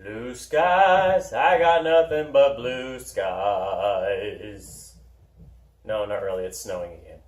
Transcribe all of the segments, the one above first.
Blue skies, I got nothing but blue skies. No, not really, it's snowing again.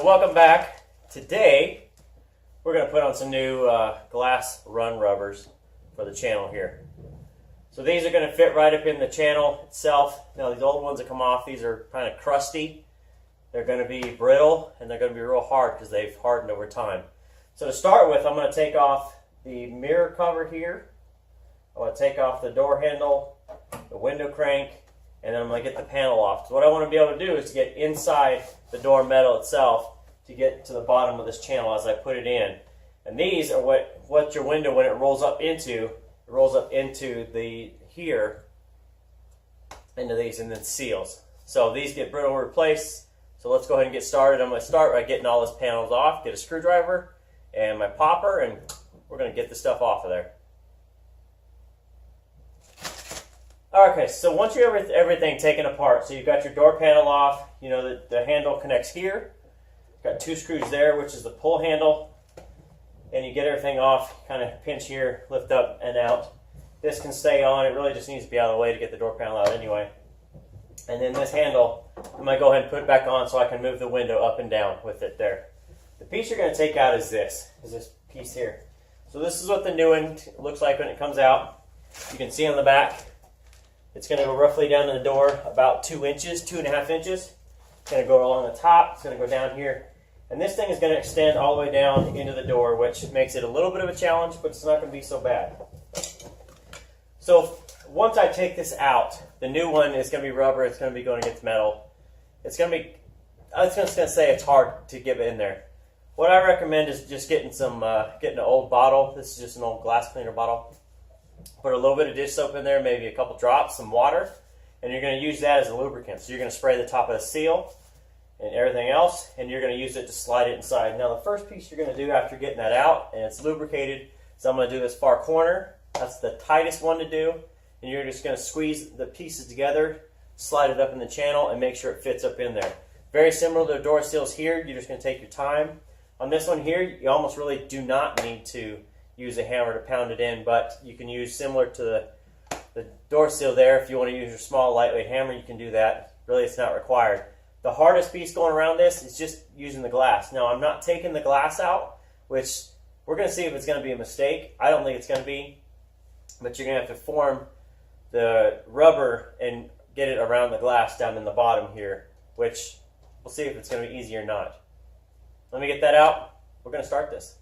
Welcome back. Today we're going to put on some new glass run rubbers for the channel here. So these are going to fit right up in the channel itself. Now these old ones that come off, these are kind of crusty. They're going to be brittle and they're going to be real hard because they've hardened over time. So to start with, I'm going to take off the mirror cover here. I'm going to take off the door handle, the window crank, and then I'm going to get the panel off. So what I want to be able to do is to get inside the door metal itself to get to the bottom of this channel as I put it in. And these are what your window, when it rolls up into the here, into these, and then seals. So these get brittle replaced. So let's go ahead and get started. I'm going to start by getting all these panels off, get a screwdriver and my popper, and we're going to get the stuff off of there. Okay, so once you have everything taken apart, so you've got your door panel off, you know the handle connects here. Got two screws there, which is the pull handle, and you get everything off, kind of pinch here, lift up and out. This can stay on, it really just needs to be out of the way to get the door panel out anyway. And then this handle, I'm going to go ahead and put it back on so I can move the window up and down with it there. The piece you're going to take out is this piece here. So this is what the new one looks like when it comes out. You can see on the back, it's going to go roughly down to the door about 2 inches, 2.5 inches. It's going to go along the top, it's going to go down here. And this thing is going to extend all the way down into the door, which makes it a little bit of a challenge, but it's not going to be so bad. So once I take this out, the new one is going to be rubber, it's going to be going against metal. It's going to be, I was going to say it's hard to get in there. What I recommend is just getting an old bottle. This is just an old glass cleaner bottle. Put a little bit of dish soap in there, maybe a couple drops, some water, and you're going to use that as a lubricant. So you're going to spray the top of the seal and everything else, and you're going to use it to slide it inside. Now the first piece you're going to do after getting that out and it's lubricated, so I'm going to do this far corner. That's the tightest one to do, and you're just going to squeeze the pieces together, slide it up in the channel, and make sure it fits up in there. Very similar to the door seals here, you're just going to take your time. On this one here, you almost really do not need to use a hammer to pound it in, but you can use similar to the door seal there. If you want to use your small lightweight hammer, you can do that. Really, it's not required. The hardest piece going around this is just using the glass. Now, I'm not taking the glass out, which we're going to see if it's going to be a mistake. I don't think it's going to be, but you're going to have to form the rubber and get it around the glass down in the bottom here, which we'll see if it's going to be easy or not. Let me get that out. We're going to start this.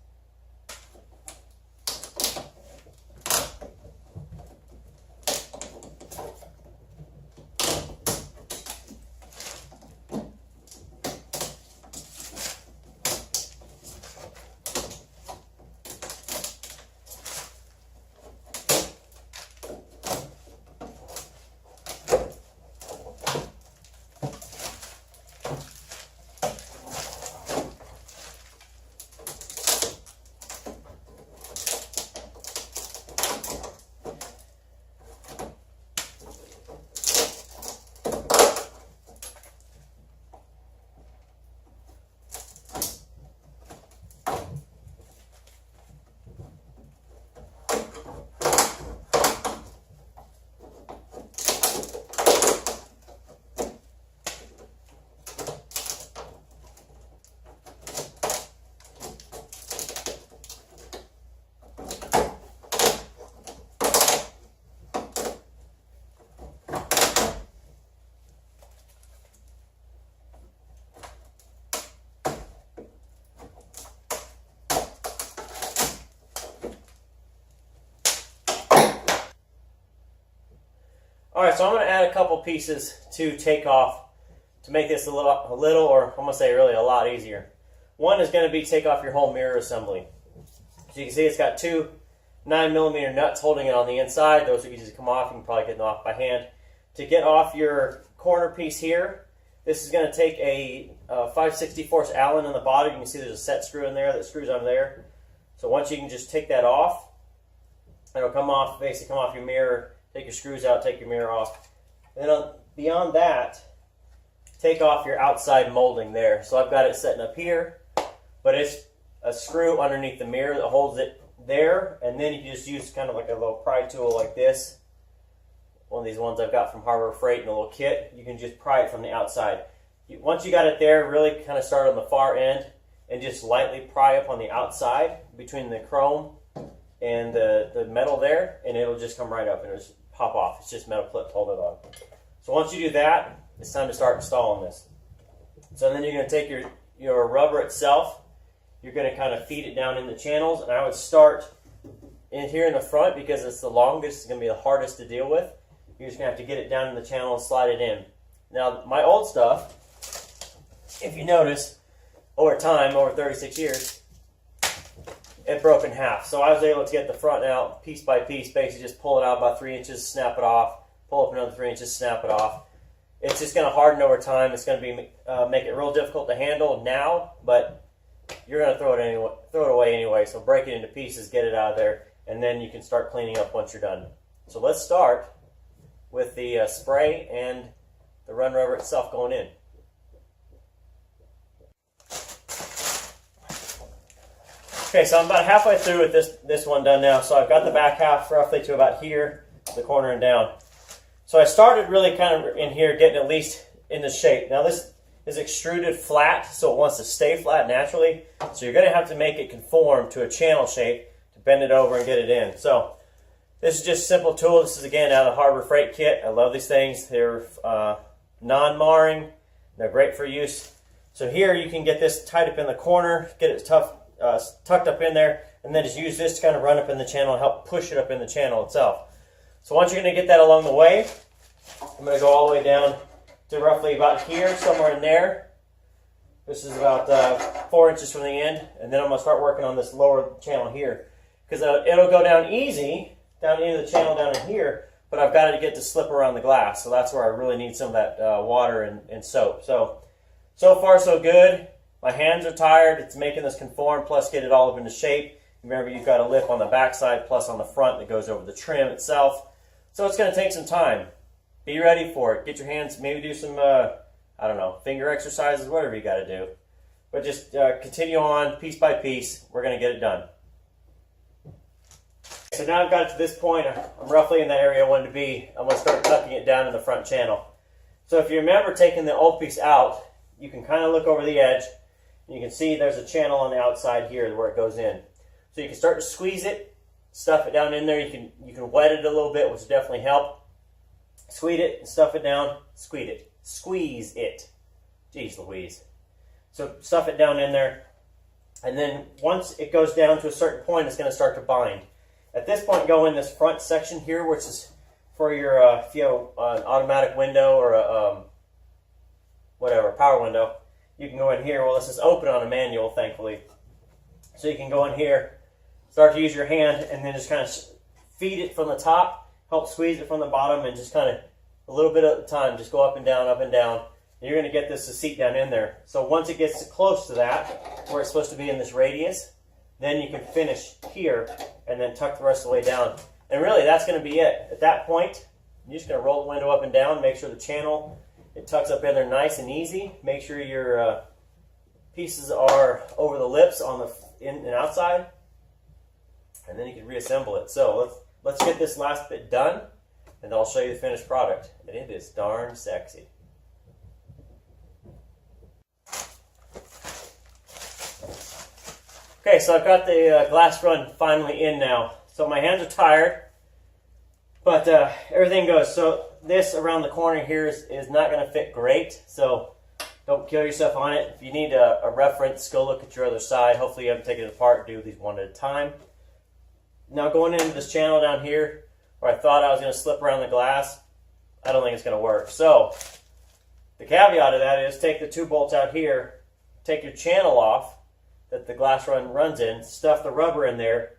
Alright, so I'm going to add a couple pieces to take off to make this a little, or I'm going to say really a lot easier. One is going to be take off your whole mirror assembly. So you can see it's got two 9mm nuts holding it on the inside. Those are easy to come off. You can probably get them off by hand. To get off your corner piece here, this is going to take a 5/64 Allen in the bottom. You can see there's a set screw in there that screws on there. So once you can just take that off, it'll come off, basically come off your mirror. Take your screws out, take your mirror off. Then beyond that, take off your outside molding there. So I've got it setting up here, but it's a screw underneath the mirror that holds it there, and then you can just use kind of like a little pry tool like this. One of these ones I've got from Harbor Freight in a little kit. You can just pry it from the outside. Once you got it there, really kind of start on the far end and just lightly pry up on the outside between the chrome and the metal there, and it'll just come right up and it'll just pop off. It's just metal clip, hold it on. So once you do that, it's time to start installing this. So then you're going to take your rubber itself, you're going to kind of feed it down in the channels, and I would start in here in the front because it's the longest, it's going to be the hardest to deal with. You're just going to have to get it down in the channel and slide it in. Now, my old stuff, if you notice, over time, over 36 years, it broke in half. So I was able to get the front out piece by piece, basically just pull it out about 3 inches, snap it off, pull up another 3 inches, snap it off. It's just going to harden over time. It's going to be make it real difficult to handle now, but you're going to throw it away anyway. So break it into pieces, get it out of there, and then you can start cleaning up once you're done. So let's start with the spray and the run rubber itself going in. Okay, so I'm about halfway through with this one done now. So I've got the back half roughly to about here, the corner and down. So I started really kind of in here, getting at least in the shape. Now this is extruded flat, so it wants to stay flat naturally. So you're going to have to make it conform to a channel shape to bend it over and get it in. So this is just a simple tool. This is again out of the Harbor Freight kit. I love these things. They're non-marring. They're great for use. So here you can get this tied up in the corner, get it tucked up in there, and then just use this to kind of run up in the channel and help push it up in the channel itself. So once you're going to get that along the way, I'm going to go all the way down to roughly about here, somewhere in there. This is about 4 inches from the end, and then I'm going to start working on this lower channel here. Because it'll go down easy, down into the channel down in here, but I've got to get to slip around the glass, so that's where I really need some of that water and soap. So far so good. My hands are tired. It's making this conform, plus get it all up into shape. Remember, you've got a lip on the back side, plus on the front that goes over the trim itself. So it's going to take some time. Be ready for it. Get your hands, maybe do some, I don't know, finger exercises, whatever you got to do. But just continue on piece by piece. We're going to get it done. So now I've got it to this point. I'm roughly in the area I wanted to be. I'm going to start tucking it down in the front channel. So if you remember taking the old piece out, you can kind of look over the edge. And you can see there's a channel on the outside here where it goes in. So you can start to squeeze it, stuff it down in there. You can wet it a little bit, which will definitely help. Squeeze it and stuff it down. Squeeze it. Jeez Louise. So stuff it down in there. And then once it goes down to a certain point, it's going to start to bind. At this point, go in this front section here, which is for your, if you have an automatic window or a whatever, power window. You can go in here. Well, this is open on a manual, thankfully. So you can go in here, start to use your hand, and then just kind of feed it from the top, help squeeze it from the bottom, and just kind of a little bit at a time, just go up and down, and you're going to get this to seat down in there. So once it gets close to that, where it's supposed to be in this radius, then you can finish here and then tuck the rest of the way down. And really, that's going to be it. At that point, you're just going to roll the window up and down, make sure the channel, it tucks up in there nice and easy. Make sure your pieces are over the lips on the in and outside, and then you can reassemble it. So let's get this last bit done, and I'll show you the finished product. And it is darn sexy. Okay, so I've got the glass run finally in now. So my hands are tired, but everything goes. So this around the corner here is not going to fit great, so don't kill yourself on it. If you need a reference, go look at your other side. Hopefully you haven't taken it apart. Do these one at a time. Now going into this channel down here, where I thought I was going to slip around the glass, I don't think it's going to work. So the caveat of that is take the 2 bolts out here, take your channel off that the glass run runs in, stuff the rubber in there,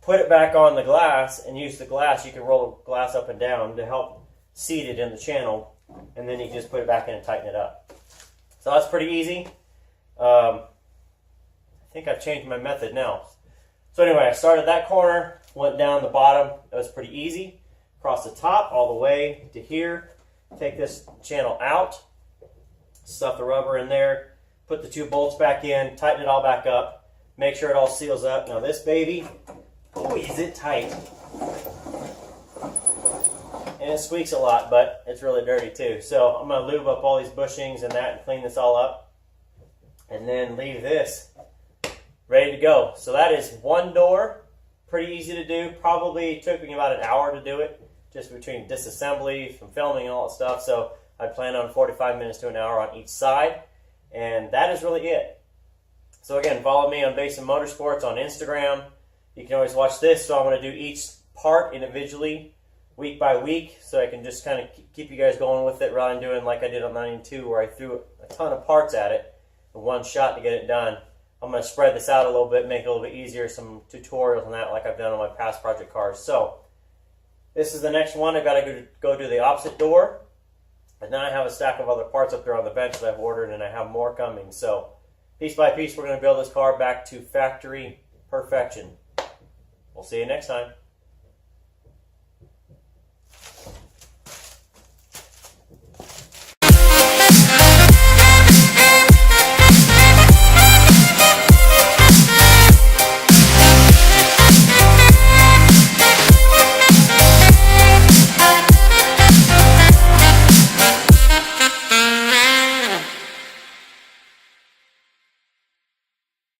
put it back on the glass and use the glass. You can roll the glass up and down to help seat it in the channel, and then you can just put it back in and tighten it up. So that's pretty easy. I think I've changed my method now. So anyway, I started that corner, went down the bottom. That was pretty easy. Across the top all the way to here. Take this channel out, stuff the rubber in there, put the 2 bolts back in, tighten it all back up, make sure it all seals up. Now this baby, boy, is it tight. And it squeaks a lot, but it's really dirty too. So I'm going to lube up all these bushings and that and clean this all up. And then leave this ready to go. So that is 1 door. Pretty easy to do. Probably took me about an hour to do it, just between disassembly, from filming and all that stuff. So I plan on 45 minutes to an hour on each side. And that is really it. So again, follow me on Basin Motorsports on Instagram. You can always watch this. So I'm going to do each part individually, week by week, so I can just kind of keep you guys going with it rather than doing like I did on 92 where I threw a ton of parts at it in one shot to get it done. I'm going to spread this out a little bit, make it a little bit easier, some tutorials on that like I've done on my past project cars. So this is the next one. I've got to go to the opposite door. And then I have a stack of other parts up there on the bench that I've ordered, and I have more coming. So piece by piece, we're going to build this car back to factory perfection. We'll see you next time.